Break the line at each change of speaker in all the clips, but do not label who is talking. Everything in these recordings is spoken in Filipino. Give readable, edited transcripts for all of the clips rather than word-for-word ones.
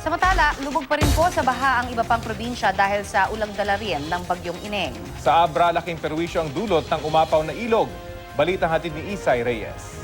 Samantala, lubog pa rin po sa baha ang iba pang probinsya dahil sa ulang dala rin ng bagyong Ineng.
Sa Abra, laking perwisyo ang dulot ng umapaw na ilog. Balita hatid ni Isay Reyes.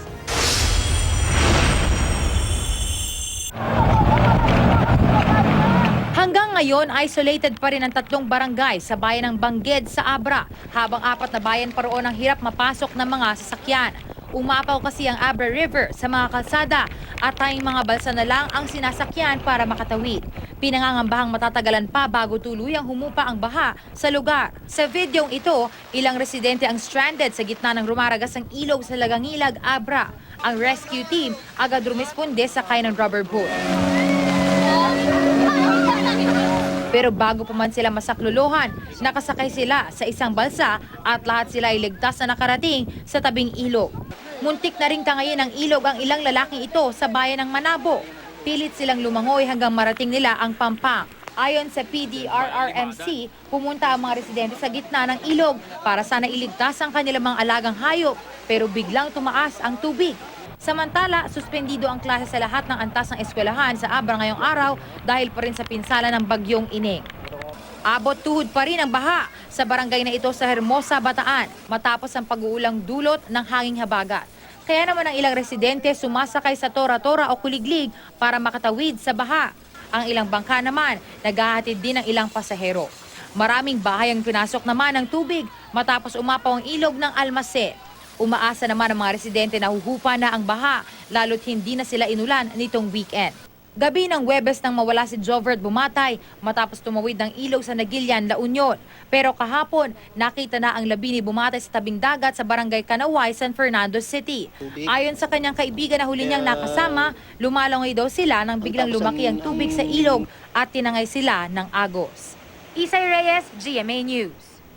Hanggang ngayon, isolated pa rin ang 3 barangay sa bayan ng Bangged sa Abra, habang 4 na bayan pa roon ang hirap mapasok ng mga sasakyan. Umapaw kasi ang Abra River sa mga kalsada at tayong mga balsa na lang ang sinasakyan para makatawid. Pinangangambahang matatagalan pa bago tuluyang humupa ang baha sa lugar. Sa videong ito, ilang residente ang stranded sa gitna ng rumaragas ang ilog sa Lagangilag, Abra. Ang rescue team agad rumisponde sa kaya ng rubber boat. Pero bago pa man sila masakluluhan, nakasakay sila sa isang balsa at lahat sila ay ligtas na nakarating sa tabing ilog. Muntik na ring tangayin ng ilog ang ilang lalaking ito sa bayan ng Manabo. Pilit silang lumangoy hanggang marating nila ang Pampang. Ayon sa PDRRMC, pumunta ang mga residente sa gitna ng ilog para sana iligtas ang kanilang mga alagang hayop, pero biglang tumaas ang tubig. Samantala, suspendido ang klase sa lahat ng antas ng eskwelahan sa Abra ngayong araw dahil pa rin sa pinsala ng bagyong Ineng. Abot tuhod pa rin ang baha sa barangay na ito sa Hermosa, Bataan matapos ang pag-uulang dulot ng hanging habagat. Kaya naman ang ilang residente sumasakay sa tora-tora o kuliglig para makatawid sa baha. Ang ilang bangka naman naghahatid din ng ilang pasahero. Maraming bahay ang pinasok naman ng tubig matapos umapaw ang ilog ng Almacen. Umaasa naman ang mga residente na huhupa na ang baha, lalo't hindi na sila inulan nitong weekend. Gabi ng Huwebes nang mawala si Jovert Bumatay matapos tumawid ng ilog sa Nagilian, La Union. Pero kahapon, nakita na ang labi ni Bumatay sa tabing dagat sa barangay Kanaway, San Fernando City. Ayon sa kanyang kaibigan na huli niyang nakasama, lumalangoy daw sila nang biglang lumaki ang tubig sa ilog at tinangay sila ng agos. Isay Reyes, GMA News.